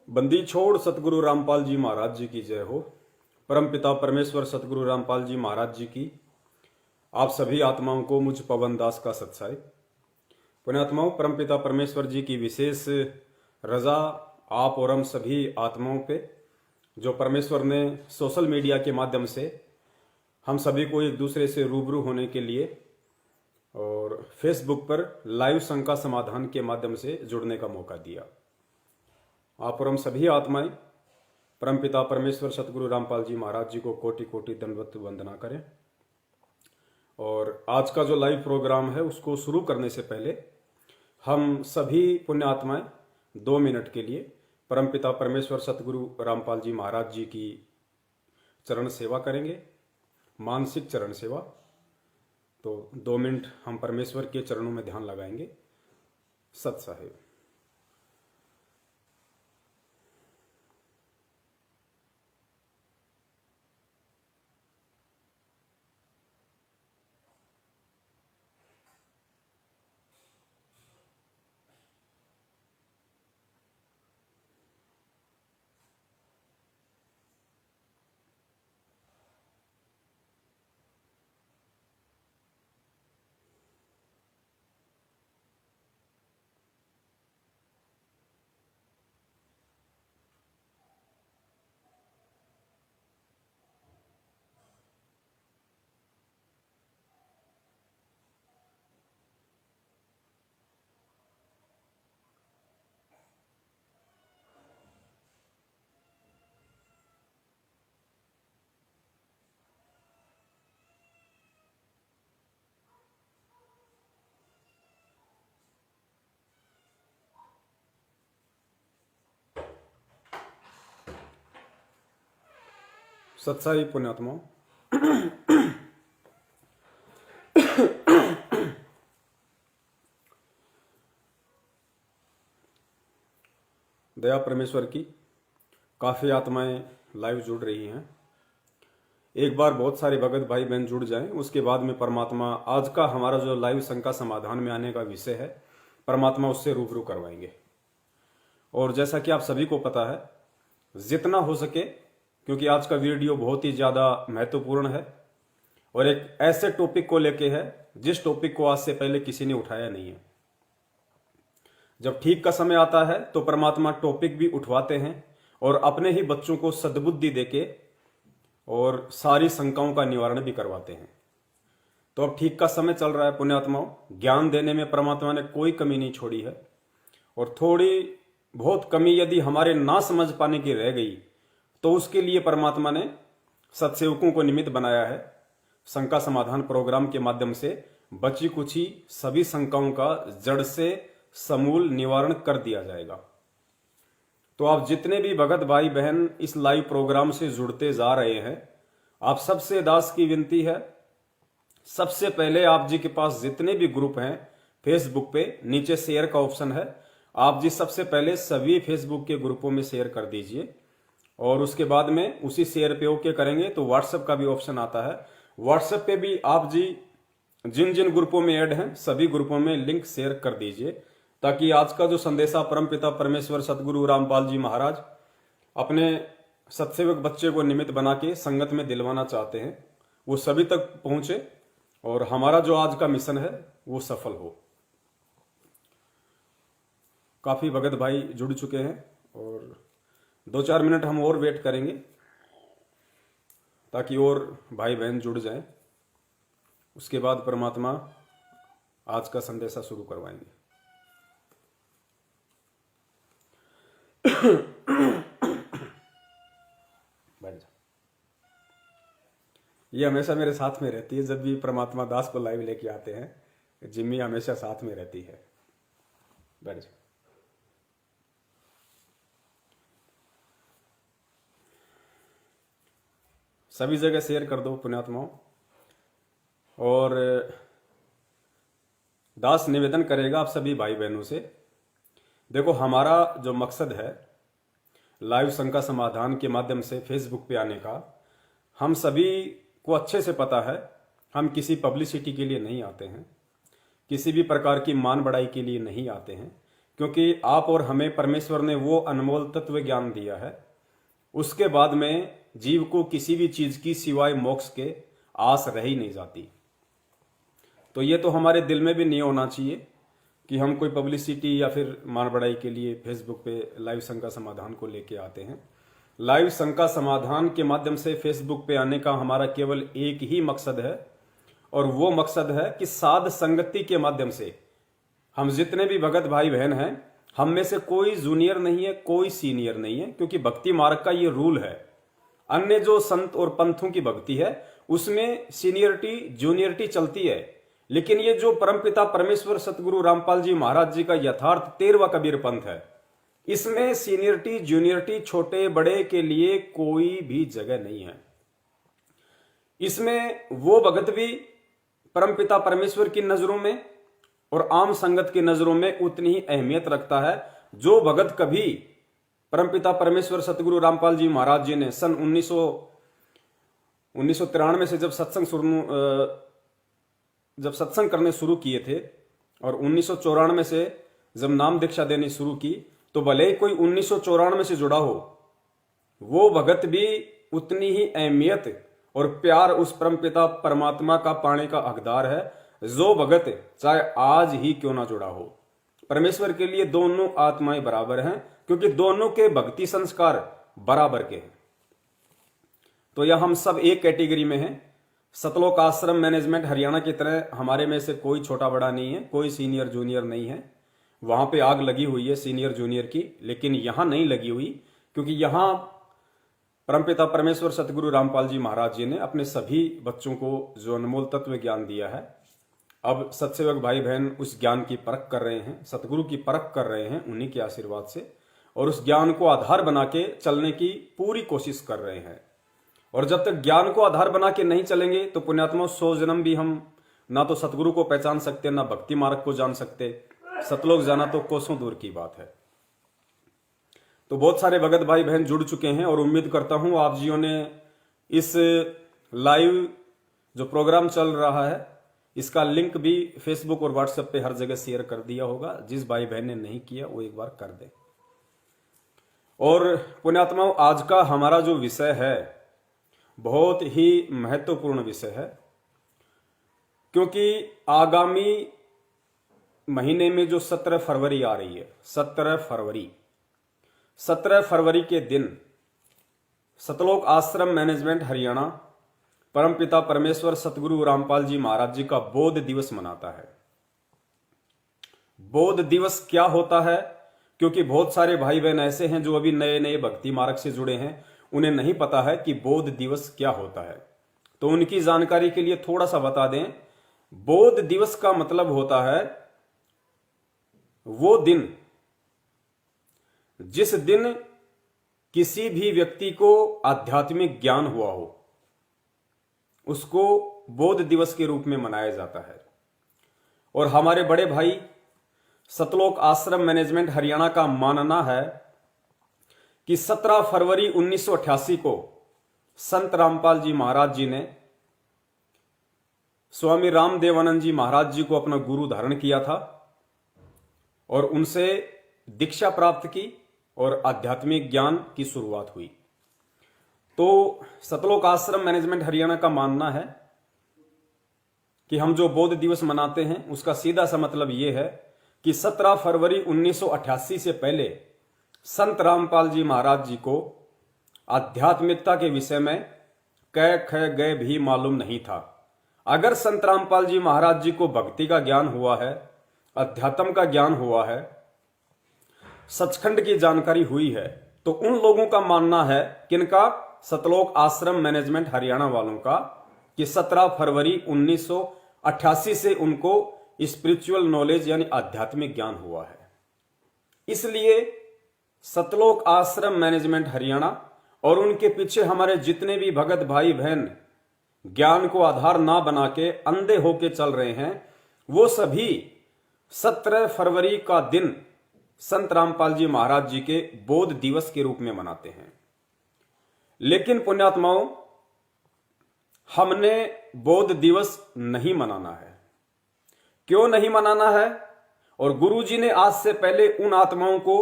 बंदी छोड़ सतगुरु रामपाल जी महाराज जी की जय हो। परमपिता परमेश्वर सतगुरु रामपाल जी महाराज जी की आप सभी आत्माओं को मुझ पवन दास का सत्साई। पुण्यात्माओं, परमपिता परमेश्वर जी की विशेष रजा आप और हम सभी आत्माओं पे, जो परमेश्वर ने सोशल मीडिया के माध्यम से हम सभी को एक दूसरे से रूबरू होने के लिए और फेसबुक पर लाइव शंका समाधान के माध्यम से जुड़ने का मौका दिया। आप और हम सभी आत्माएं परमपिता परमेश्वर सतगुरु रामपाल जी महाराज जी को कोटि कोटि दंडवत वंदना करें। और आज का जो लाइव प्रोग्राम है उसको शुरू करने से पहले हम सभी पुण्य आत्माएं 2 मिनट के लिए परमपिता परमेश्वर सतगुरु रामपाल जी महाराज जी की चरण सेवा करेंगे, मानसिक चरण सेवा। तो 2 मिनट हम परमेश्वर के चरणों में ध्यान लगाएंगे। सत साहेब। सत्साई पुण्यात्माओं, दया परमेश्वर की काफ़ी आत्माएं लाइव जुड़ रही हैं। एक बार बहुत सारे भगत भाई बहन जुड़ जाएं, उसके बाद में परमात्मा आज का हमारा जो लाइव शंका समाधान में आने का विषय है, परमात्मा उससे रूबरू करवाएंगे। और जैसा कि आप सभी को पता है, जितना हो सके, क्योंकि आज का वीडियो बहुत ही ज़्यादा महत्वपूर्ण है और एक ऐसे टॉपिक को लेके है जिस टॉपिक को आज से पहले किसी ने उठाया नहीं है। जब ठीक का समय आता है तो परमात्मा टॉपिक भी उठवाते हैं और अपने ही बच्चों को सद्बुद्धि देके और सारी शंकाओं का निवारण भी करवाते हैं। तो अब ठीक का समय चल रहा है पुण्यात्माओं। ज्ञान देने में परमात्मा ने कोई कमी नहीं छोड़ी है और थोड़ी बहुत कमी यदि हमारे ना समझ पाने की रह गई तो उसके लिए परमात्मा ने सत्सेवकों को निमित्त बनाया है। शंका समाधान प्रोग्राम के माध्यम से बची कुची सभी शंकाओं का जड़ से समूल निवारण कर दिया जाएगा। तो आप जितने भी भगत भाई बहन इस लाइव प्रोग्राम से जुड़ते जा रहे हैं, आप सबसे दास की विनती है, सबसे पहले आप जी के पास जितने भी ग्रुप हैं फेसबुक पे, नीचे शेयर का ऑप्शन है, आप जी सबसे पहले सभी फेसबुक के ग्रुपों में शेयर कर दीजिए। और उसके बाद में उसी शेयर पे ओके करेंगे तो व्हाट्सएप का भी ऑप्शन आता है। व्हाट्सएप पे भी आप जी जिन जिन ग्रुपों में ऐड हैं सभी ग्रुपों में लिंक शेयर कर दीजिए, ताकि आज का जो संदेशा परमपिता परमेश्वर सतगुरु रामपाल जी महाराज अपने सत्सेवक बच्चे को निमित्त बना के संगत में दिलवाना चाहते हैं वो सभी तक पहुंचे और हमारा जो आज का मिशन है वो सफल हो। काफी भगत भाई जुड़ चुके हैं और 2-4 मिनट हम और वेट करेंगे ताकि और भाई बहन जुड़ जाएं। उसके बाद परमात्मा आज का संदेशा शुरू करवाएंगे। बैठ जा। ये हमेशा मेरे साथ में रहती है जब भी परमात्मा दास को लाइव लेके आते हैं। जिम्मी हमेशा साथ में रहती है। बैठ जा। सभी जगह शेयर कर दो पुण्यात्माओं। और दास निवेदन करेगा आप सभी भाई बहनों से, देखो हमारा जो मकसद है लाइव शंका समाधान के माध्यम से फेसबुक पे आने का, हम सभी को अच्छे से पता है, हम किसी पब्लिसिटी के लिए नहीं आते हैं, किसी भी प्रकार की मान बढ़ाई के लिए नहीं आते हैं, क्योंकि आप और हमें परमेश्वर ने वो अनमोल तत्व ज्ञान दिया है, उसके बाद में जीव को किसी भी चीज की सिवाय मोक्ष के आस रह ही नहीं जाती। तो ये तो हमारे दिल में भी नहीं होना चाहिए कि हम कोई पब्लिसिटी या फिर मान बढ़ाई के लिए फेसबुक पे लाइव शंका समाधान को लेके आते हैं। लाइव शंका समाधान के माध्यम से फेसबुक पे आने का हमारा केवल एक ही मकसद है, और वो मकसद है कि साध संगति के माध्यम से हम जितने भी भगत भाई बहन हैं, हम में से कोई जूनियर नहीं है, कोई सीनियर नहीं है, क्योंकि भक्ति मार्ग का ये रूल है। अन्य जो संत और पंथों की भक्ति है उसमें सीनियरिटी जूनियरिटी चलती है, लेकिन ये जो परमपिता परमेश्वर सतगुरु रामपाल जी महाराज जी का यथार्थ 13वां कबीर पंथ है, इसमें सीनियरिटी जूनियरिटी छोटे बड़े के लिए कोई भी जगह नहीं है। इसमें वो भगत भी परमपिता परमेश्वर की नजरों में और आम संगत की नजरों में उतनी ही अहमियत रखता है जो भगत कभी परमपिता परमेश्वर सतगुरु रामपाल जी महाराज जी ने सन 1993 से जब सत्संग करने शुरू किए थे और 1994 से जब नाम दीक्षा देनी शुरू की, तो भले ही कोई 1994 से जुड़ा हो, वो भगत भी उतनी ही अहमियत और प्यार उस परमपिता परमात्मा का पाने का हकदार है जो भगत चाहे आज ही क्यों ना जुड़ा हो। परमेश्वर के लिए दोनों आत्माएं बराबर हैं, क्योंकि दोनों के भक्ति संस्कार बराबर के हैं। तो यह हम सब एक कैटेगरी में हैं। सतलोक आश्रम मैनेजमेंट हरियाणा की तरह हमारे में से कोई छोटा बड़ा नहीं है, कोई सीनियर जूनियर नहीं है। वहां पे आग लगी हुई है सीनियर जूनियर की, लेकिन यहां नहीं लगी हुई, क्योंकि यहां परमपिता परमेश्वर सतगुरु रामपाल जी महाराज जी ने अपने सभी बच्चों को जो अनमोल तत्व ज्ञान दिया है, अब सत्सेवक भाई बहन उस ज्ञान की परख कर रहे हैं, सतगुरु की परख कर रहे हैं उन्हीं के आशीर्वाद से, और उस ज्ञान को आधार बना के चलने की पूरी कोशिश कर रहे हैं। और जब तक ज्ञान को आधार बना के नहीं चलेंगे तो पुण्यात्मा 100 जन्म भी हम ना तो सतगुरु को पहचान सकते, ना भक्ति मार्ग को जान सकते। सतलोक जाना तो कोसों दूर की बात है। तो बहुत सारे भगत भाई बहन जुड़ चुके हैं और उम्मीद करता हूं आप जियों ने इस लाइव जो प्रोग्राम चल रहा है इसका लिंक भी फेसबुक और व्हाट्सएप पे हर जगह शेयर कर दिया होगा। जिस भाई बहन ने नहीं किया वो एक बार कर दे। और पुण्यात्माओं, आज का हमारा जो विषय है बहुत ही महत्वपूर्ण विषय है, क्योंकि आगामी महीने में जो 17 फरवरी आ रही है, 17 फरवरी के दिन सतलोक आश्रम मैनेजमेंट हरियाणा परमपिता परमेश्वर सतगुरु रामपाल जी महाराज जी का बोध दिवस मनाता है। बोध दिवस क्या होता है? क्योंकि बहुत सारे भाई बहन ऐसे हैं जो अभी नए नए भक्ति मार्ग से जुड़े हैं, उन्हें नहीं पता है कि बोध दिवस क्या होता है। तो उनकी जानकारी के लिए थोड़ा सा बता दें। बोध दिवस का मतलब होता है वो दिन जिस दिन किसी भी व्यक्ति को आध्यात्मिक ज्ञान हुआ हो, उसको बोध दिवस के रूप में मनाया जाता है। और हमारे बड़े भाई सतलोक आश्रम मैनेजमेंट हरियाणा का मानना है कि 17 फरवरी 1988 को संत रामपाल जी महाराज जी ने स्वामी रामदेवानंद जी महाराज जी को अपना गुरु धारण किया था और उनसे दीक्षा प्राप्त की और आध्यात्मिक ज्ञान की शुरुआत हुई। तो सतलोक आश्रम मैनेजमेंट हरियाणा का मानना है कि हम जो बोध दिवस मनाते हैं उसका सीधा सा मतलब यह है कि 17 फरवरी 1988 से पहले संत रामपाल जी महाराज जी को आध्यात्मिकता के विषय में क ख ग भी मालूम नहीं था। अगर संत रामपाल जी महाराज जी को भक्ति का ज्ञान हुआ है, अध्यात्म का ज्ञान हुआ है, सचखंड की जानकारी हुई है, तो उन लोगों का मानना है, किनका? सतलोक आश्रम मैनेजमेंट हरियाणा वालों का, कि 17 फरवरी 1988 से उनको स्पिरिचुअल नॉलेज यानी आध्यात्मिक ज्ञान हुआ है। इसलिए सतलोक आश्रम मैनेजमेंट हरियाणा और उनके पीछे हमारे जितने भी भगत भाई बहन ज्ञान को आधार ना बना के अंधे होके चल रहे हैं, वो सभी 17 फरवरी का दिन संत रामपाल जी महाराज जी के बोध दिवस के रूप में मनाते हैं। लेकिन पुण्यात्माओं, हमने बोध दिवस नहीं मनाना है। क्यों नहीं मनाना है और गुरुजी ने आज से पहले उन आत्माओं को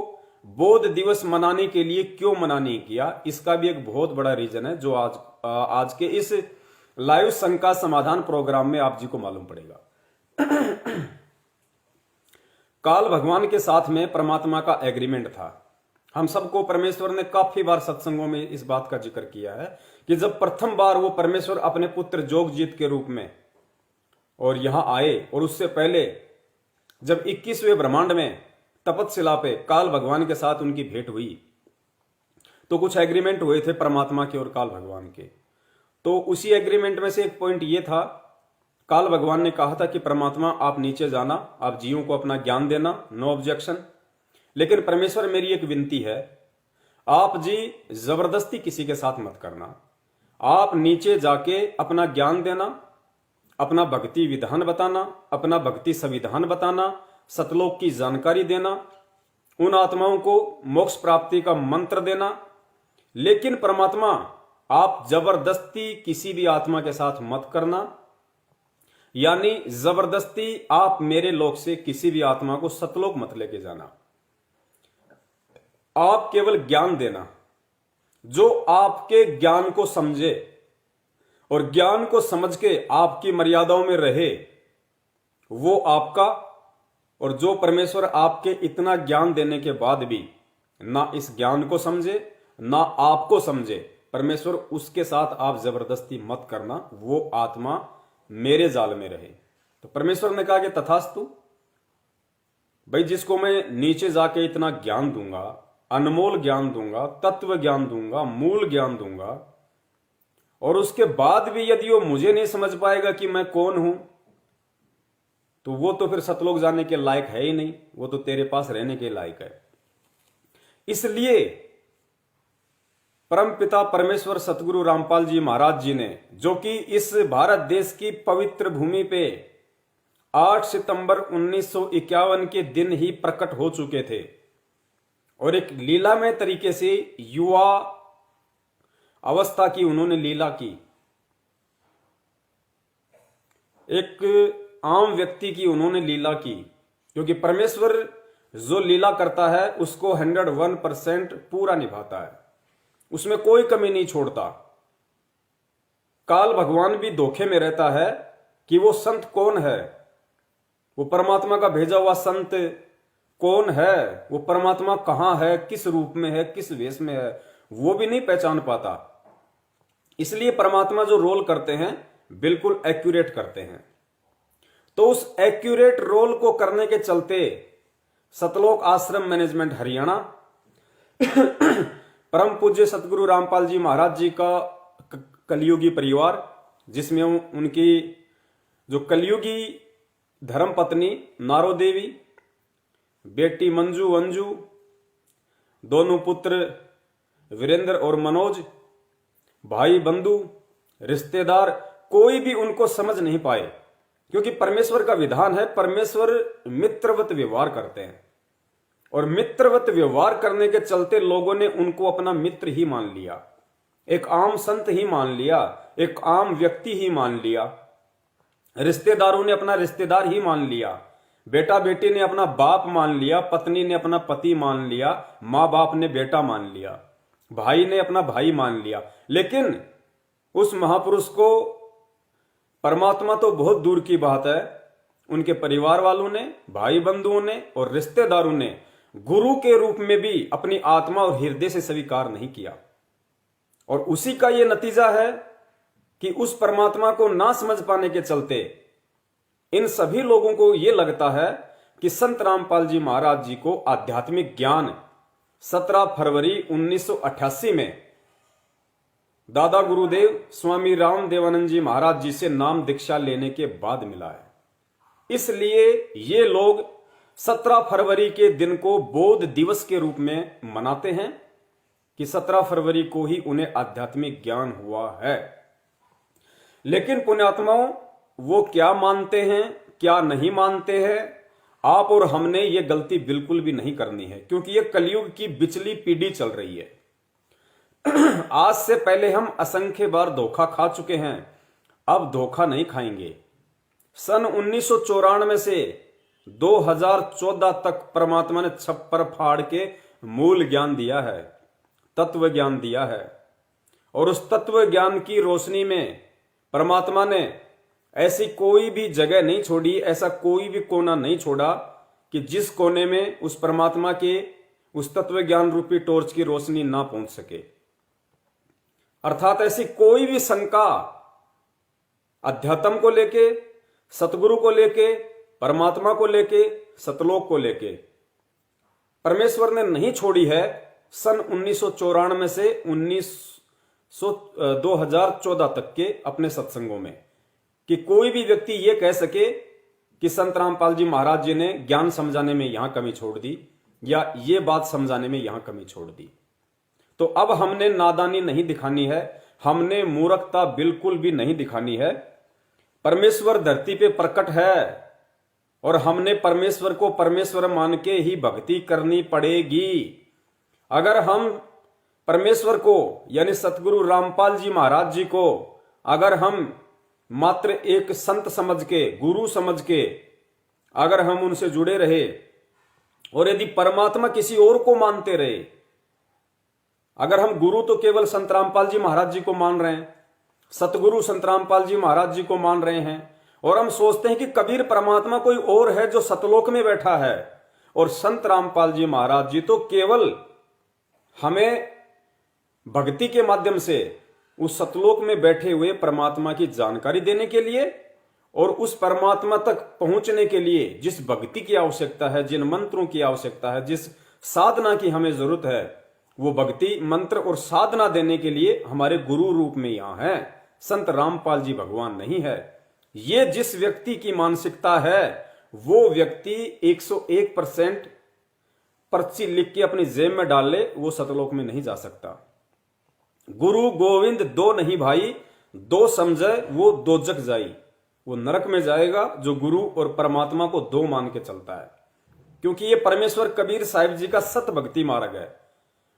बोध दिवस मनाने के लिए क्यों मना नहीं किया, इसका भी एक बहुत बड़ा रीजन है जो आज के इस लाइव शंका समाधान प्रोग्राम में आप जी को मालूम पड़ेगा। काल भगवान के साथ में परमात्मा का एग्रीमेंट था। हम सबको परमेश्वर ने काफी बार सत्संगों में इस बात का जिक्र किया है कि जब प्रथम बार वो परमेश्वर अपने पुत्र जोगजीत के रूप में और यहां आए, और उससे पहले जब 21वें ब्रह्मांड में तपतशिला पे काल भगवान के साथ उनकी भेंट हुई, तो कुछ एग्रीमेंट हुए थे परमात्मा के और काल भगवान के। तो उसी एग्रीमेंट में से एक पॉइंट ये था, काल भगवान ने कहा था कि परमात्मा आप नीचे जाना, आप जीवों को अपना ज्ञान देना, नो ऑब्जेक्शन, लेकिन परमेश्वर मेरी एक विनती है, आप जी जबरदस्ती किसी के साथ मत करना, आप नीचे जाके अपना ज्ञान देना, अपना भक्ति विधान बताना, अपना भक्ति संविधान बताना, सतलोक की जानकारी देना, उन आत्माओं को मोक्ष प्राप्ति का मंत्र देना, लेकिन परमात्मा आप जबरदस्ती किसी भी आत्मा के साथ मत करना, यानी जबरदस्ती आप मेरे लोक से किसी भी आत्मा को सतलोक मत लेके जाना। आप केवल ज्ञान देना, जो आपके ज्ञान को समझे और ज्ञान को समझ के आपकी मर्यादाओं में रहे वो आपका, और जो परमेश्वर आपके इतना ज्ञान देने के बाद भी ना इस ज्ञान को समझे ना आपको समझे, परमेश्वर उसके साथ आप जबरदस्ती मत करना, वो आत्मा मेरे जाल में रहे। तो परमेश्वर ने कहा कि तथास्तु भाई, जिसको मैं नीचे जाके इतना ज्ञान दूंगा, अनमोल ज्ञान दूंगा, तत्व ज्ञान दूंगा, मूल ज्ञान दूंगा, और उसके बाद भी यदि वो मुझे नहीं समझ पाएगा कि मैं कौन हूं, तो वो तो फिर सतलोक जाने के लायक है ही नहीं, वो तो तेरे पास रहने के लायक है। इसलिए परम पिता परमेश्वर सतगुरु रामपाल जी महाराज जी ने, जो कि इस भारत देश की पवित्र भूमि पे 8 सितंबर 1951 के दिन ही प्रकट हो चुके थे, और एक लीलामय तरीके से युवा अवस्था की उन्होंने लीला की, एक आम व्यक्ति की उन्होंने लीला की, क्योंकि परमेश्वर जो लीला करता है उसको 101% पूरा निभाता है, उसमें कोई कमी नहीं छोड़ता। काल भगवान भी धोखे में रहता है कि वो संत कौन है, वो परमात्मा का भेजा हुआ संत कौन है, वो परमात्मा कहां है, किस रूप में है, किस वेश में है, वो भी नहीं पहचान पाता। इसलिए परमात्मा जो रोल करते हैं बिल्कुल एक्यूरेट करते हैं। तो उस एक्यूरेट रोल को करने के चलते सतलोक आश्रम मैनेजमेंट हरियाणा परम पूज्य सतगुरु रामपाल जी महाराज जी का कलयुगी परिवार, जिसमें उनकी जो कलयुगी धर्म पत्नी नारो देवी, बेटी मंजू अंजू, दोनों पुत्र वीरेंद्र और मनोज, भाई बंधु रिश्तेदार, कोई भी उनको समझ नहीं पाए, क्योंकि परमेश्वर का विधान है, परमेश्वर मित्रवत व्यवहार करते हैं, और मित्रवत व्यवहार करने के चलते लोगों ने उनको अपना मित्र ही मान लिया, एक आम संत ही मान लिया, एक आम व्यक्ति ही मान लिया, रिश्तेदारों ने अपना रिश्तेदार ही मान लिया, बेटा बेटी ने अपना बाप मान लिया, पत्नी ने अपना पति मान लिया, माँ बाप ने बेटा मान लिया, भाई ने अपना भाई मान लिया। लेकिन उस महापुरुष को परमात्मा तो बहुत दूर की बात है, उनके परिवार वालों ने, भाई बंधुओं ने और रिश्तेदारों ने गुरु के रूप में भी अपनी आत्मा और हृदय से स्वीकार नहीं किया, और उसी का यह नतीजा है कि उस परमात्मा को ना समझ पाने के चलते इन सभी लोगों को यह लगता है कि संत रामपाल जी महाराज जी को आध्यात्मिक ज्ञान 17 फरवरी 1988 में दादा गुरुदेव स्वामी राम देवानंद जी महाराज जी से नाम दीक्षा लेने के बाद मिला है। इसलिए ये लोग 17 फरवरी के दिन को बोध दिवस के रूप में मनाते हैं कि 17 फरवरी को ही उन्हें आध्यात्मिक ज्ञान हुआ है। लेकिन पुण्यात्माओं, वो क्या मानते हैं क्या नहीं मानते हैं, आप और हमने ये गलती बिल्कुल भी नहीं करनी है, क्योंकि ये कलयुग की बिचली पीढ़ी चल रही है। आज से पहले हम असंख्य बार धोखा खा चुके हैं, अब धोखा नहीं खाएंगे। सन 1994 से 2014 तक परमात्मा ने छप्पर फाड़ के मूल ज्ञान दिया है, तत्व ज्ञान दिया है। और उस तत्व ज्ञान की रोशनी में परमात्मा ने ऐसी कोई भी जगह नहीं छोड़ी, ऐसा कोई भी कोना नहीं छोड़ा कि जिस कोने में उस परमात्मा के उस तत्व ज्ञान रूपी टॉर्च की रोशनी ना पहुंच सके। अर्थात ऐसी कोई भी शंका अध्यात्म को लेके, सतगुरु को लेके, परमात्मा को लेके, सतलोक को लेके परमेश्वर ने नहीं छोड़ी है। सन 1994 से 2014 तक के अपने सत्संगों में कि कोई भी व्यक्ति यह कह सके कि संत रामपाल जी महाराज जी ने ज्ञान समझाने में यहां कमी छोड़ दी या ये बात समझाने में यहां कमी छोड़ दी। तो अब हमने नादानी नहीं दिखानी है, हमने मूर्खता बिल्कुल भी नहीं दिखानी है। परमेश्वर धरती पे प्रकट है और हमने परमेश्वर को परमेश्वर मान के ही भक्ति करनी पड़ेगी। अगर हम परमेश्वर को यानी सतगुरु रामपाल जी महाराज जी को अगर हम मात्र एक संत समझ के, गुरु समझ के अगर हम उनसे जुड़े रहे और यदि परमात्मा किसी और को मानते रहे, अगर हम गुरु तो केवल संत रामपाल जी महाराज जी को मान रहे हैं, सतगुरु संत रामपाल जी महाराज जी को मान रहे हैं और हम सोचते हैं कि कबीर परमात्मा कोई और है जो सतलोक में बैठा है और संत रामपाल जी महाराज जी तो केवल हमें भक्ति के माध्यम से उस सतलोक में बैठे हुए परमात्मा की जानकारी देने के लिए और उस परमात्मा तक पहुंचने के लिए जिस भक्ति की आवश्यकता है, जिन मंत्रों की आवश्यकता है, जिस साधना की हमें जरूरत है, वो भक्ति मंत्र और साधना देने के लिए हमारे गुरु रूप में यहां है। संत रामपाल जी भगवान नहीं है। ये जिस व्यक्ति की मानसिकता है वो व्यक्ति 101% पर्ची लिख के अपनी जेब में डाल ले, वो सतलोक में नहीं जा सकता। गुरु गोविंद दो नहीं भाई, दो समझे वो दोजक जाई। वो नरक में जाएगा जो गुरु और परमात्मा को दो मान के चलता है, क्योंकि ये परमेश्वर कबीर साहिब जी का सत भक्ति मार्ग है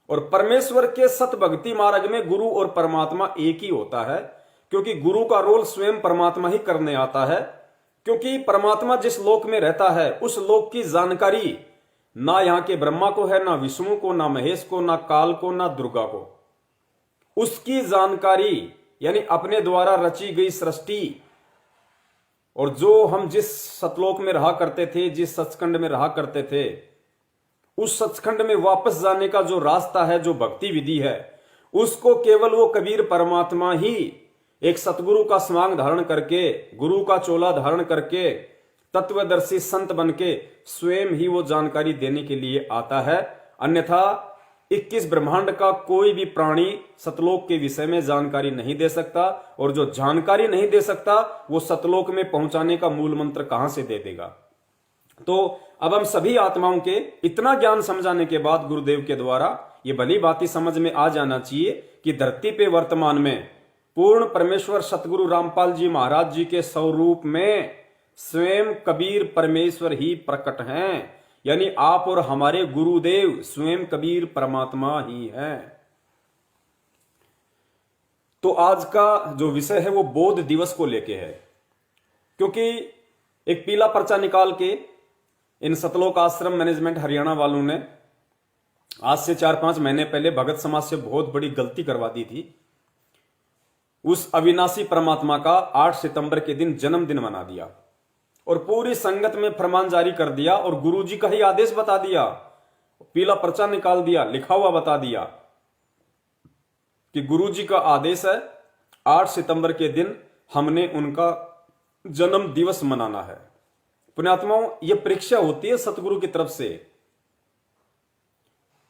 और परमेश्वर के सत भक्ति मार्ग में गुरु और परमात्मा एक ही होता है, क्योंकि गुरु का रोल स्वयं परमात्मा ही करने आता है। क्योंकि परमात्मा जिस लोक में रहता है उस लोक की जानकारी ना यहां के ब्रह्मा को है, ना विष्णु को, ना महेश को, ना काल को, ना दुर्गा को। उसकी जानकारी यानी अपने द्वारा रची गई सृष्टि और जो हम जिस सतलोक में रहा करते थे, जिस सचखंड में रहा करते थे, उस सचखंड में वापस जाने का जो रास्ता है, जो भक्ति विधि है, उसको केवल वो कबीर परमात्मा ही एक सतगुरु का स्वांग धारण करके, गुरु का चोला धारण करके, तत्वदर्शी संत बन के स्वयं ही वो जानकारी देने के लिए आता है। अन्यथा 21 ब्रह्मांड का कोई भी प्राणी सतलोक के विषय में जानकारी नहीं दे सकता और जो जानकारी नहीं दे सकता वो सतलोक में पहुंचाने का मूल मंत्र कहां से दे देगा। तो अब हम सभी आत्माओं के इतना ज्ञान समझाने के बाद गुरुदेव के द्वारा ये भली बात समझ में आ जाना चाहिए कि धरती पे वर्तमान में पूर्ण परमेश्वर सतगुरु रामपाल जी महाराज जी के स्वरूप में स्वयं कबीर परमेश्वर ही प्रकट हैं। यानी आप और हमारे गुरुदेव स्वयं कबीर परमात्मा ही हैं। तो आज का जो विषय है वो बोध दिवस को लेके है, क्योंकि एक पीला पर्चा निकाल के इन सतलोक आश्रम मैनेजमेंट हरियाणा वालों ने आज से 4-5 महीने पहले भगत समाज से बहुत बड़ी गलती करवा दी थी। उस अविनाशी परमात्मा का 8 सितंबर के दिन जन्मदिन मना दिया और पूरी संगत में फरमान जारी कर दिया और गुरुजी का ही आदेश बता दिया, पीला पर्चा निकाल दिया, लिखा हुआ बता दिया कि गुरुजी का आदेश है 8 सितंबर के दिन हमने उनका जन्म दिवस मनाना है। पुण्यात्माओं, यह परीक्षा होती है सतगुरु की तरफ से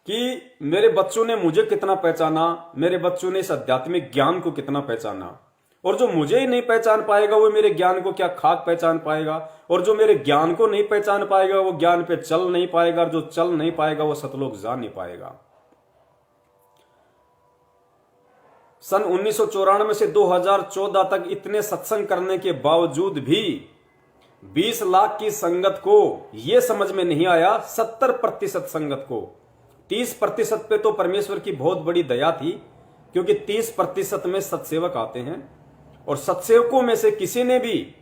कि मेरे बच्चों ने मुझे कितना पहचाना, मेरे बच्चों ने इस आध्यात्मिक ज्ञान को कितना पहचाना, और जो मुझे ही नहीं पहचान पाएगा वो मेरे ज्ञान को क्या खाक पहचान पाएगा, और जो मेरे ज्ञान को नहीं पहचान पाएगा वो ज्ञान पे चल नहीं पाएगा, और जो चल नहीं पाएगा वो सतलोक जा नहीं पाएगा। सन 1994 से 2014 तक इतने सत्संग करने के बावजूद भी 20 लाख की संगत को यह समझ में नहीं आया, 70% संगत को, 30% पे तो परमेश्वर की बहुत बड़ी दया थी, क्योंकि 30% में सत्सेवक आते हैं और सत्सेवकों में से किसी ने भी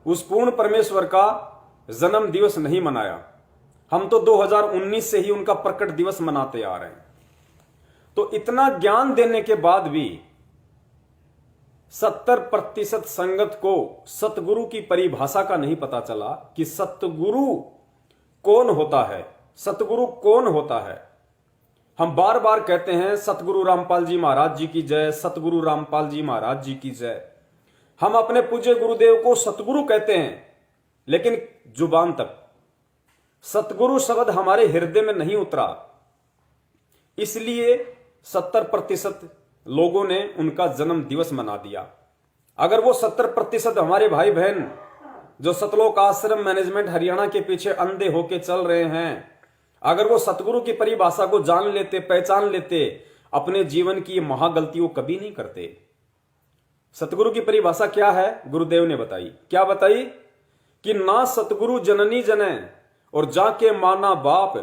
उस पूर्ण परमेश्वर का जन्म दिवस नहीं मनाया। हम तो 2019 से ही उनका प्रकट दिवस मनाते आ रहे हैं। तो इतना ज्ञान देने के बाद भी 70% संगत को सतगुरु की परिभाषा का नहीं पता चला कि सतगुरु कौन होता है, सतगुरु कौन होता है। हम बार बार कहते हैं सतगुरु रामपाल जी महाराज जी की जय, सतगुरु रामपाल जी महाराज जी की जय। हम अपने पूज्य गुरुदेव को सतगुरु कहते हैं, लेकिन जुबान तक सतगुरु शब्द हमारे हृदय में नहीं उतरा। इसलिए 70% लोगों ने उनका जन्म दिवस मना दिया। अगर वो 70% हमारे भाई बहन जो सतलोक आश्रम मैनेजमेंट हरियाणा के पीछे अंधे होके चल रहे हैं, अगर वो सतगुरु की परिभाषा को जान लेते, पहचान लेते, अपने जीवन की महागलती वो कभी नहीं करते। सतगुरु की परिभाषा क्या है? गुरुदेव ने बताई। क्या बताई? कि ना सतगुरु जननी जने और जाके माना बाप,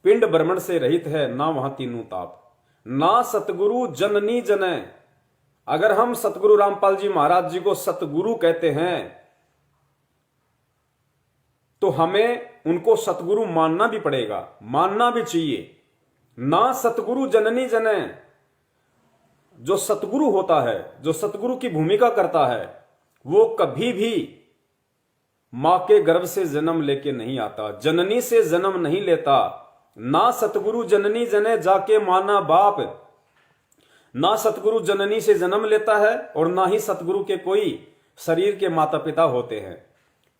पिंड भ्रमण से रहित है ना वहां तीनों ताप। ना सतगुरु जननी जने, अगर हम सतगुरु रामपाल जी महाराज जी को सतगुरु कहते हैं तो हमें उनको सतगुरु मानना भी पड़ेगा, मानना भी चाहिए। ना सतगुरु जननी जने, जो सतगुरु होता है, जो सतगुरु की भूमिका करता है, वो कभी भी मां के गर्भ से जन्म लेके नहीं आता, जननी से जन्म नहीं लेता। ना सतगुरु जननी जने जाके माना बाप, ना सतगुरु जननी से जन्म लेता है और ना ही सतगुरु के कोई शरीर के माता पिता होते हैं।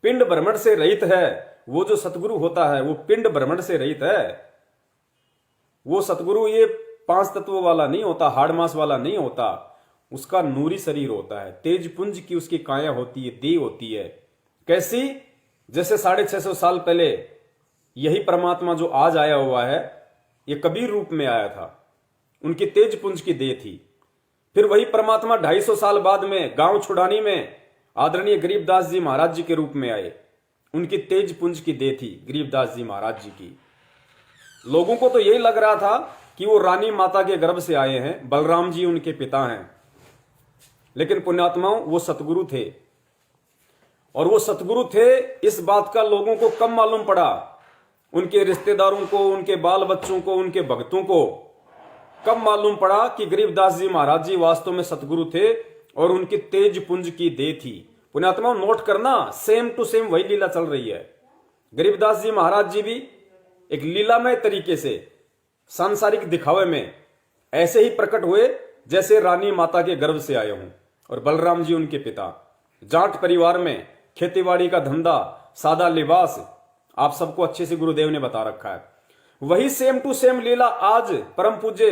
पिंड भ्रमण से रहित है, वो जो सतगुरु होता है वो पिंड भ्रमण से रहित है। वो सतगुरु ये 5 तत्वों वाला नहीं होता, हाड़ मांस वाला नहीं होता, उसका नूरी शरीर होता है, तेज पुंज की उसकी काया होती है, देह होती है। कैसी? जैसे 650 साल पहले यही परमात्मा जो आज आया हुआ है, ये कबीर रूप में आया था, उनकी तेज पुंज की देह थी। फिर वही परमात्मा 250 साल बाद में गांव छुड़ानी में आदरणीय गरीबदास जी महाराज जी के रूप में आए, उनकी तेज पुंज की देह थी गरीबदास जी महाराज जी की। लोगों को तो यही लग रहा था कि वो रानी माता के गर्भ से आए हैं, बलराम जी उनके पिता हैं, लेकिन पुण्यात्माओं वो सतगुरु थे। और वो सतगुरु थे इस बात का लोगों को कम मालूम पड़ा, उनके रिश्तेदारों को, उनके बाल बच्चों को, उनके भक्तों को कम मालूम पड़ा कि गरीबदास जी महाराज जी वास्तव में सतगुरु थे और उनकी तेज पुंज की देह थी। पुण्यात्मा नोट करना, सेम टू सेम वही लीला चल रही है। गरीबदास जी महाराज जी भी एक लीलामय तरीके से सांसारिक दिखावे में ऐसे ही प्रकट हुए जैसे रानी माता के गर्भ से आए हों। और बलराम जी उनके पिता, जाट परिवार में, खेतीबाड़ी का धंधा, सादा लिबास, आप सबको अच्छे से गुरुदेव ने बता रखा है। वही सेम टू सेम लीला आज परम पूज्य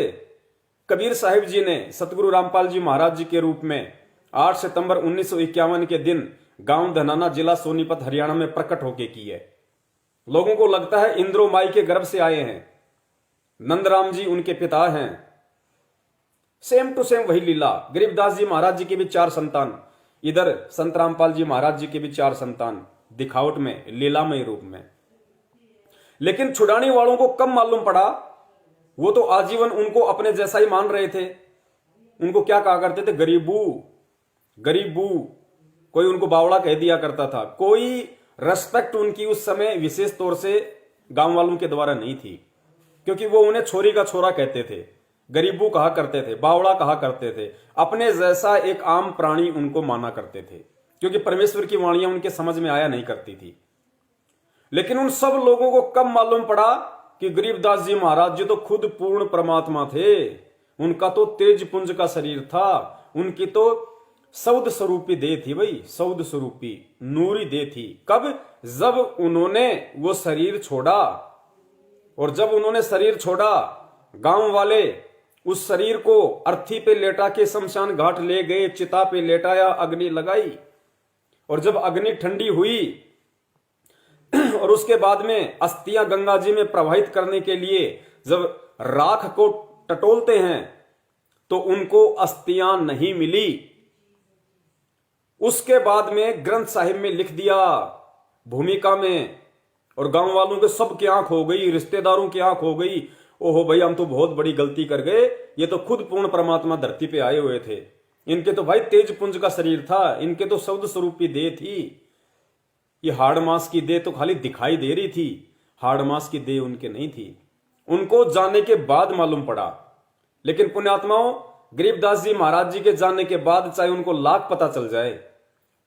कबीर साहिब जी ने सतगुरु रामपाल जी महाराज जी के रूप में 8 सितंबर 1951 के दिन गांव धनाना, जिला सोनीपत, हरियाणा में प्रकट होके की है। लोगों को लगता है इंद्रो माई के गर्भ से आए हैं, नंदराम जी उनके पिता हैं। सेम टू सेम वही लीला। गरीबदास जी महाराज जी के भी 4 संतान, इधर संत रामपाल जी महाराज जी के भी 4 संतान, दिखावट में, लीलामय रूप में। लेकिन छुड़ाने वालों को कम मालूम पड़ा, वो तो आजीवन उनको अपने जैसा ही मान रहे थे। उनको क्या कहा करते थे? गरीबू, गरीबू। कोई उनको बावड़ा कह दिया करता था। कोई रेस्पेक्ट उनकी उस समय विशेष तौर से गांव वालों के द्वारा नहीं थी, क्योंकि वो उन्हें छोरी का छोरा कहते थे, गरीबू कहा करते थे, बावड़ा कहा करते थे। अपने जैसा एक आम प्राणी उनको माना करते थे, क्योंकि परमेश्वर की वाणियां उनके समझ में आया नहीं करती थी। लेकिन उन सब लोगों को कब मालूम पड़ा कि गरीबदास जी महाराज जी तो खुद पूर्ण परमात्मा थे। उनका तो तेज पुंज का शरीर था, उनकी तो सौद स्वरूपी देह थी भाई, सौद स्वरूपी नूरी देह थी। कब? जब उन्होंने वो शरीर छोड़ा। और जब उन्होंने शरीर छोड़ा, गांव वाले उस शरीर को अर्थी पे लेटा के शमशान घाट ले गए, चिता पे लेटाया, अग्नि लगाई। और जब अग्नि ठंडी हुई और उसके बाद में अस्थियां गंगा जी में प्रवाहित करने के लिए जब राख को टटोलते हैं तो उनको अस्थियां नहीं मिली। उसके बाद में ग्रंथ साहिब में लिख दिया भूमिका में, और गांव वालों के सब की आंख हो गई, रिश्तेदारों की आंख हो गई। ओहो भाई, हम तो बहुत बड़ी गलती कर गए, ये तो खुद पूर्ण परमात्मा धरती पे आए हुए थे। इनके तो भाई तेज पुंज का शरीर था, इनके तो शब्द स्वरूपी देह थी। ये हाड़ मास की देह तो खाली दिखाई दे रही थी, हाड़ मास की देह उनके नहीं थी। उनको जाने के बाद मालूम पड़ा। लेकिन पुण्यात्माओं, गरीबदास जी महाराज जी के जाने के बाद चाहे उनको लाख पता चल जाए,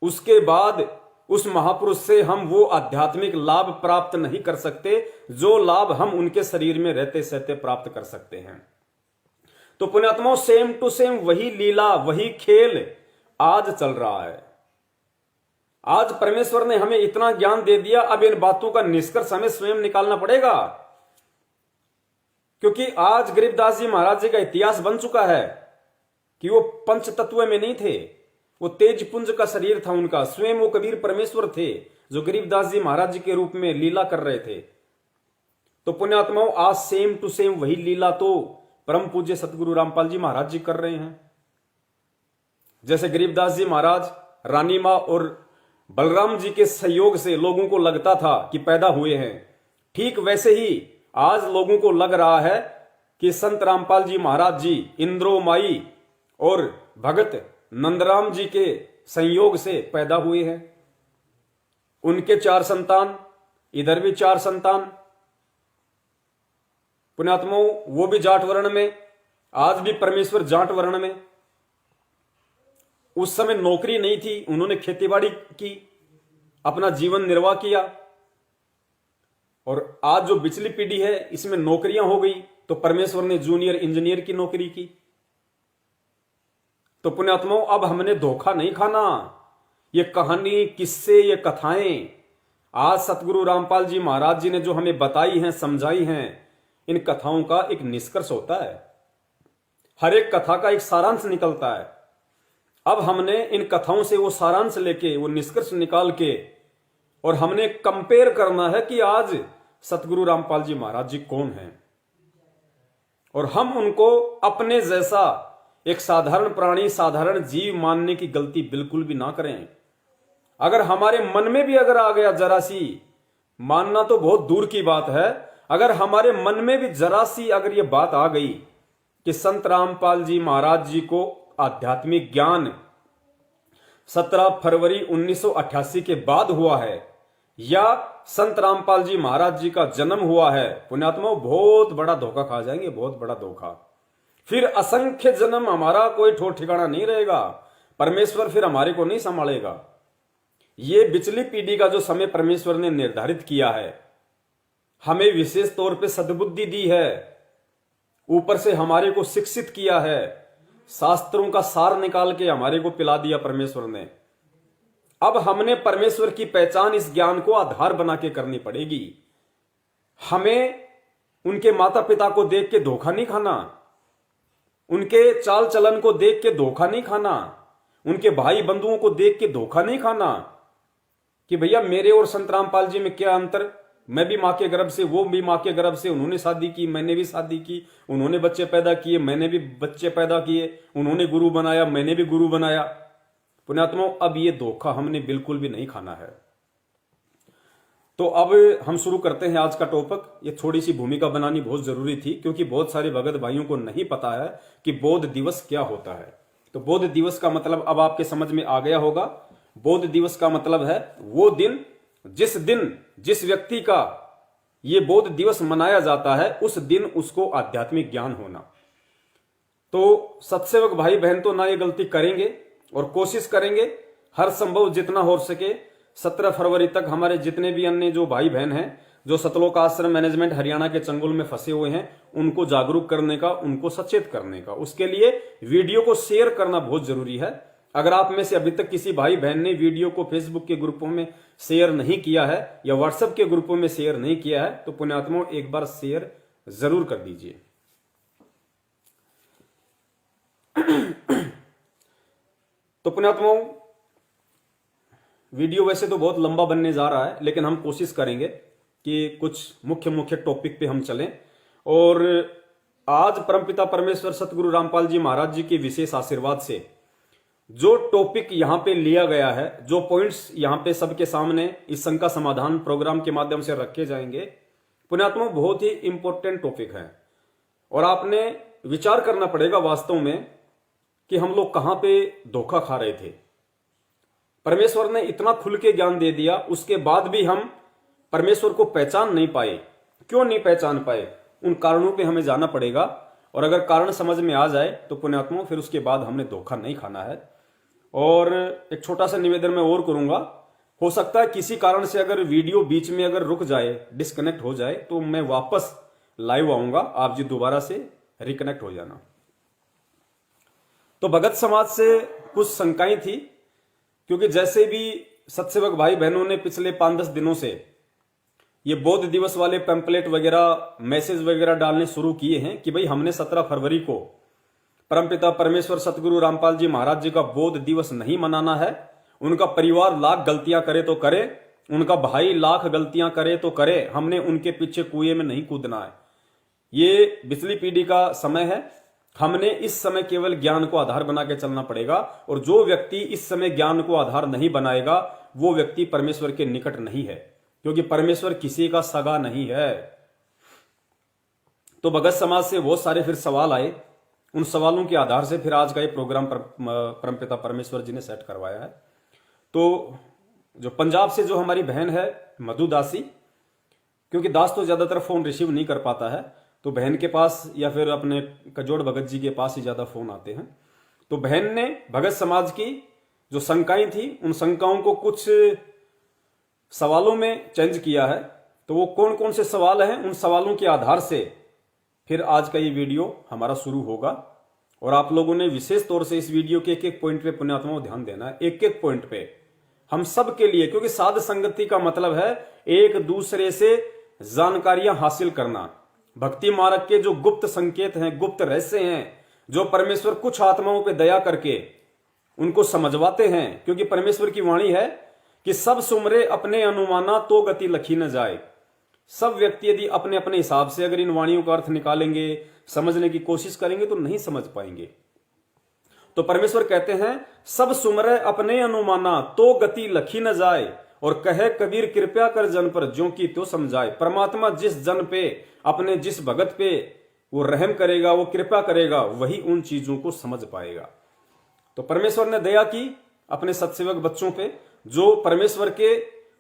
उसके बाद उस महापुरुष से हम वो आध्यात्मिक लाभ प्राप्त नहीं कर सकते जो लाभ हम उनके शरीर में रहते सहते प्राप्त कर सकते हैं। तो पुण्यात्माओं, सेम टू सेम वही लीला, वही खेल आज चल रहा है। आज परमेश्वर ने हमें इतना ज्ञान दे दिया, अब इन बातों का निष्कर्ष हमें स्वयं निकालना पड़ेगा। क्योंकि आज गरीबदास जी महाराज जी का इतिहास बन चुका है कि वो पंच तत्व में नहीं थे, वो तेज पुंज का शरीर था उनका। स्वयं वो कबीर परमेश्वर थे जो गरीबदास जी महाराज जी के रूप में लीला कर रहे थे। तो पुण्यात्माओं, आज सेम टू सेम वही लीला तो परम पूज्य सतगुरु रामपाल जी महाराज जी कर रहे हैं। जैसे गरीबदास जी महाराज रानी मां और बलराम जी के सहयोग से लोगों को लगता था कि पैदा हुए हैं, ठीक वैसे ही आज लोगों को लग रहा है कि संत रामपाल जी महाराज जी इंद्रो माई और भगत नंदराम जी के संयोग से पैदा हुए हैं। उनके 4 संतान, इधर भी 4 संतान। पुण्यात्माओं, वो भी जाट वर्ण में, आज भी परमेश्वर जाट वर्ण में। उस समय नौकरी नहीं थी, उन्होंने खेतीबाड़ी की, अपना जीवन निर्वाह किया। और आज जो पिछली पीढ़ी है इसमें नौकरियां हो गई, तो परमेश्वर ने जूनियर इंजीनियर की नौकरी की। तो पुण्यात्माओं, अब हमने धोखा नहीं खाना। ये कहानी, किस्से, ये कथाएं आज सतगुरु रामपाल जी महाराज जी ने जो हमें बताई हैं, समझाई हैं, इन कथाओं का एक निष्कर्ष होता है। हर एक कथा का एक सारांश निकलता है। अब हमने इन कथाओं से वो सारांश लेके, वो निष्कर्ष निकाल के, और हमने कंपेयर करना है कि आज सतगुरु रामपाल जी महाराज जी कौन हैं, और हम उनको अपने जैसा एक साधारण प्राणी, साधारण जीव मानने की गलती बिल्कुल भी ना करें। अगर हमारे मन में भी अगर आ गया जरा सी, मानना तो बहुत दूर की बात है, अगर हमारे मन में भी जरा सी अगर ये बात आ गई कि संत रामपाल जी महाराज जी को आध्यात्मिक ज्ञान 17 फरवरी 1988 के बाद हुआ है, या संत रामपाल जी महाराज जी का जन्म हुआ है, पुण्यात्माओं, बहुत बड़ा धोखा खा जाएंगे, बहुत बड़ा धोखा। फिर असंख्य जन्म हमारा कोई ठोर ठिकाना नहीं रहेगा, परमेश्वर फिर हमारे को नहीं संभालेगा। ये पिछली पीढ़ी का जो समय परमेश्वर ने निर्धारित किया है, हमें विशेष तौर पे सद्बुद्धि दी है, ऊपर से हमारे को शिक्षित किया है, शास्त्रों का सार निकाल के हमारे को पिला दिया परमेश्वर ने। अब हमने परमेश्वर की पहचान इस ज्ञान को आधार बना के करनी पड़ेगी। हमें उनके माता पिता को देख के धोखा नहीं खाना, उनके चाल चलन को देख के धोखा नहीं खाना, उनके भाई बंधुओं को देख के धोखा नहीं खाना कि भैया मेरे और संत रामपाल जी में क्या अंतर, मैं भी मां के गर्भ से, वो भी मां के गर्भ से, उन्होंने शादी की, मैंने भी शादी की, उन्होंने बच्चे पैदा किए, मैंने भी बच्चे पैदा किए, उन्होंने गुरु बनाया, मैंने भी गुरु बनाया। पुण्यात्माओं, अब ये धोखा हमने बिल्कुल भी नहीं खाना है। तो अब हम शुरू करते हैं आज का टॉपिक। ये थोड़ी सी भूमिका बनानी बहुत जरूरी थी, क्योंकि बहुत सारे भगत भाइयों को नहीं पता है कि बौद्ध दिवस क्या होता है। तो बौद्ध दिवस का मतलब अब आपके समझ में आ गया होगा। बौद्ध दिवस का मतलब है वो दिन जिस व्यक्ति का ये बौद्ध दिवस मनाया जाता है, उस दिन उसको आध्यात्मिक ज्ञान होना। तो सत्सेवक भाई बहन तो ना ये गलती करेंगे, और कोशिश करेंगे हर संभव जितना हो सके 17 फरवरी तक हमारे जितने भी अन्य जो भाई बहन हैं, जो सतलोक आश्रम मैनेजमेंट हरियाणा के चंगुल में फंसे हुए हैं, उनको जागरूक करने का, उनको सचेत करने का, उसके लिए वीडियो को शेयर करना बहुत जरूरी है। अगर आप में से अभी तक किसी भाई बहन ने वीडियो को फेसबुक के ग्रुपों में शेयर नहीं किया है या व्हाट्सएप के ग्रुपों में शेयर नहीं किया है, तो पुण्यात्माओं एक बार शेयर जरूर कर दीजिए। तो पुण्यात्माओं, वीडियो वैसे तो बहुत लंबा बनने जा रहा है, लेकिन हम कोशिश करेंगे कि कुछ मुख्य टॉपिक पे हम चलें। और आज परमपिता परमेश्वर सतगुरु रामपाल जी महाराज जी के विशेष आशीर्वाद से जो टॉपिक यहां पे लिया गया है, जो पॉइंट्स यहां पे सबके सामने इस शंका समाधान प्रोग्राम के माध्यम से रखे जाएंगे, पुण्यात्मा बहुत ही इंपॉर्टेंट टॉपिक है। और आपने विचार करना पड़ेगा वास्तव में कि हम लोग कहां पे धोखा खा रहे थे। परमेश्वर ने इतना खुल के ज्ञान दे दिया, उसके बाद भी हम परमेश्वर को पहचान नहीं पाए। क्यों नहीं पहचान पाए? उन कारणों पे हमें जाना पड़ेगा, और अगर कारण समझ में आ जाए तो पुण्यात्माओं फिर उसके बाद हमने धोखा नहीं खाना है। और एक छोटा सा निवेदन मैं और करूंगा, हो सकता है किसी कारण से अगर वीडियो बीच में अगर रुक जाए, डिस्कनेक्ट हो जाए, तो मैं वापस लाइव आऊंगा, आप जी दोबारा से रिकनेक्ट हो जाना। तो भगत समाज से कुछ शंकाएं थी, क्योंकि जैसे भी सत्सेवक भाई बहनों ने पिछले 5-10 दिनों से ये बौद्ध दिवस वाले पैम्पलेट वगैरह, मैसेज वगैरह डालने शुरू किए हैं कि भाई हमने 17 फरवरी को परमपिता परमेश्वर सतगुरु रामपाल जी महाराज जी का बौद्ध दिवस नहीं मनाना है। उनका परिवार लाख गलतियां करे तो करे, उनका भाई लाख गलतियां करे तो करे, हमने उनके पीछे कुएं में नहीं कूदना है। ये पिछली पीढ़ी का समय है, हमने इस समय केवल ज्ञान को आधार बना के चलना पड़ेगा। और जो व्यक्ति इस समय ज्ञान को आधार नहीं बनाएगा वो व्यक्ति परमेश्वर के निकट नहीं है, क्योंकि परमेश्वर किसी का सगा नहीं है। तो भगत समाज से बहुत सारे फिर सवाल आए, उन सवालों के आधार से फिर आज का ये प्रोग्राम परमपिता परमेश्वर जी ने सेट करवाया है। तो जो पंजाब से जो हमारी बहन है मधु दासी, क्योंकि दास तो ज्यादातर फोन रिसीव नहीं कर पाता है, तो बहन के पास या फिर अपने कजोड़ भगत जी के पास ही ज्यादा फोन आते हैं। तो बहन ने भगत समाज की जो शंकाएं थी, उन शंकाओं को कुछ सवालों में चेंज किया है। तो वो कौन कौन से सवाल हैं, उन सवालों के आधार से फिर आज का ये वीडियो हमारा शुरू होगा। और आप लोगों ने विशेष तौर से इस वीडियो के एक एक पॉइंट पे पुण्यात्माओं ध्यान देना है, एक एक पॉइंट पे हम सब के लिए, क्योंकि साध संगति का मतलब है एक दूसरे से जानकारियां हासिल करना। भक्ति मार्ग के जो गुप्त संकेत हैं, गुप्त रहस्य हैं, जो परमेश्वर कुछ आत्माओं पे दया करके उनको समझवाते हैं, क्योंकि परमेश्वर की वाणी है कि सब सुमरे अपने अनुमाना तो गति लखी न जाए। सब व्यक्ति यदि अपने अपने हिसाब से अगर इन वाणियों का अर्थ निकालेंगे, समझने की कोशिश करेंगे, तो नहीं समझ पाएंगे। तो परमेश्वर कहते हैं सब सुमरे अपने अनुमाना तो गति लखी न जाए, और कहे कबीर कृपया कर जन पर ज्यों की तो समझाए। परमात्मा जिस जन पे, अपने जिस भगत पे वो रहम करेगा, वो कृपा करेगा, वही उन चीजों को समझ पाएगा। तो परमेश्वर ने दया की अपने सत्सेवक बच्चों पे, जो परमेश्वर के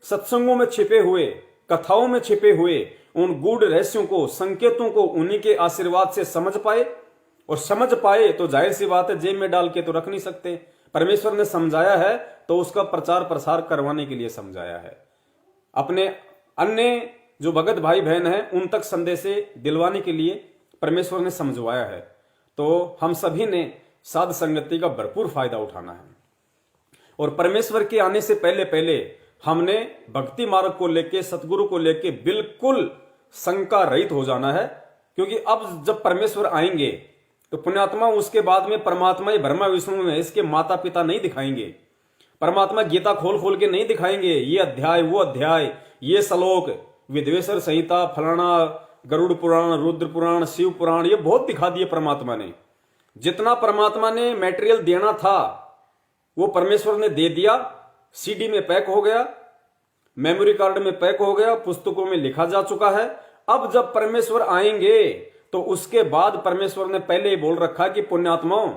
सत्संगों में छिपे हुए, कथाओं में छिपे हुए उन गूढ़ रहस्यों को, संकेतों को उन्हीं के आशीर्वाद से समझ पाए। और समझ पाए तो जाहिर सी बात है जेब में डाल के तो रख नहीं सकते। परमेश्वर ने समझाया है तो उसका प्रचार प्रसार करवाने के लिए समझाया है, अपने अन्य जो भगत भाई बहन हैं उन तक संदेश दिलवाने के लिए परमेश्वर ने समझवाया है। तो हम सभी ने साध संगति का भरपूर फायदा उठाना है। और परमेश्वर के आने से पहले पहले हमने भक्ति मार्ग को लेके, सतगुरु को लेके बिल्कुल शंका रहित हो जाना है। क्योंकि अब जब परमेश्वर आएंगे तो पुण्यात्मा उसके बाद में परमात्मा ही ब्रह्मा विष्णु में इसके माता पिता नहीं दिखाएंगे। परमात्मा गीता खोल खोल के नहीं दिखाएंगे, ये अध्याय वो अध्याय, ये श्लोक, विद्वेश्वर संहिता, फलाना, गरुड़ पुराण, रुद्र पुराण, शिव पुराण, ये बहुत दिखा दिए परमात्मा ने। जितना परमात्मा ने मटेरियल देना था वो परमेश्वर ने दे दिया, सीडी में पैक हो गया, मेमोरी कार्ड में पैक हो गया, पुस्तकों में लिखा जा चुका है। अब जब परमेश्वर आएंगे तो उसके बाद परमेश्वर ने पहले ही बोल रखा कि पुण्यात्माओं,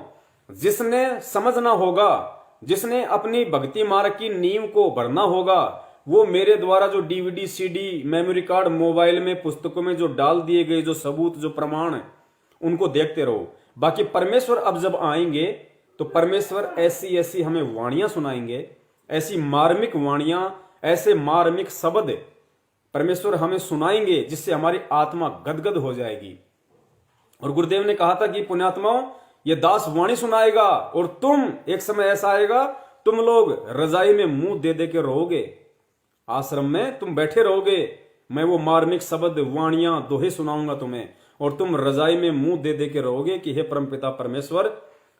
जिसने समझना होगा, जिसने अपनी भक्ति मार्ग की नींव को भरना होगा, वो मेरे द्वारा जो DVD, CD, memory card, mobile में, पुस्तकों में जो डाल दिए गए जो सबूत, जो प्रमाण, उनको देखते रहो। बाकी परमेश्वर अब जब आएंगे तो परमेश्वर ऐसी ऐसी हमें वाणियां सुनाएंगे, ऐसी मार्मिक वाणियां, ऐसे मार्मिक शब्द परमेश्वर हमें सुनाएंगे जिससे हमारी आत्मा गदगद हो जाएगी। और गुरुदेव ने कहा था कि पुण्यात्माओं, ये दास वाणी सुनाएगा और तुम, एक समय ऐसा आएगा तुम लोग रजाई में मुंह दे दे के रहोगे, आश्रम में तुम बैठे रहोगे, मैं वो मार्मिक शब्द, वाणियां, दोहे सुनाऊंगा तुम्हें, और तुम रजाई में मुंह दे दे के रहोगे कि हे परमपिता परमेश्वर,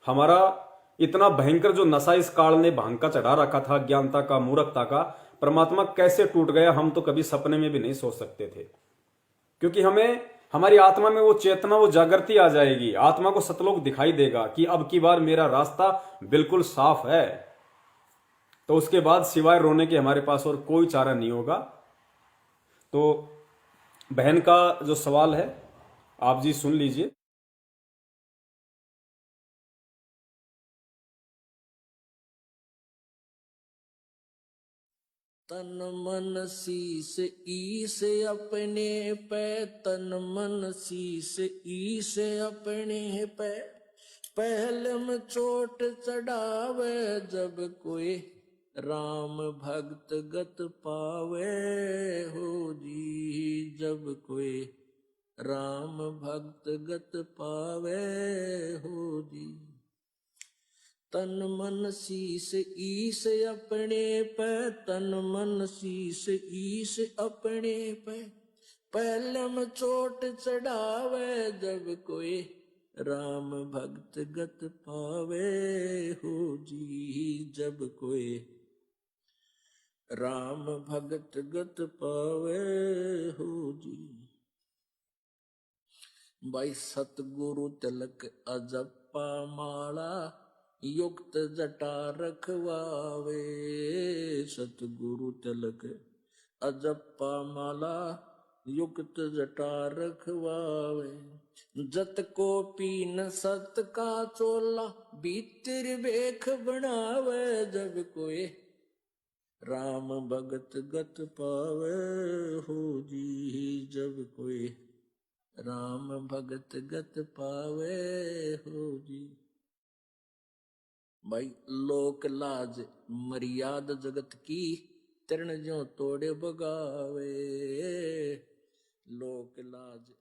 हमारा इतना भयंकर जो नशा इस काल ने भांग का चढ़ा रखा था, ज्ञानता का, मूर्खता का, परमात्मा कैसे टूट गया, हम तो कभी सपने में भी नहीं सोच सकते थे। क्योंकि हमें, हमारी आत्मा में वो चेतना, वो जागृति आ जाएगी, आत्मा को सतलोक दिखाई देगा कि अब की बार मेरा रास्ता बिल्कुल साफ है। तो उसके बाद सिवाय रोने के हमारे पास और कोई चारा नहीं होगा। तो बहन का जो सवाल है आप जी सुन लीजिए। तन मन शीस ईस अपने पे, तन मन शीस ईस अपने पे, पहले में चोट चढ़ावे जब कोई राम भक्त गत पावे हो जी, जब कोई राम भक्त गत पावे हो जी। तन मन शीस ईस अपने पे, तन मन शीस ईस अपने पे, पहले में चोट चढ़ावे जब कोई राम भक्त गत पावे हो जी, जब कोई राम भक्त गत पावे हो जी। भाई सतगुरु तिलक अजप्पा माला, युक्त जटा रखवावे, सतगुरु तिलक अजप्पा माला, युक्त जटा रखवावे। जत को पीन सत का चोला, भीतर बेख बनावे जब कोई राम भगत गत पावे हो जी, जब कोई राम भगत गत पावे हो जी। भाई लोक लाज मर्याद जगत की, तृण ज्यों तोड़े बगावे, लोक लाज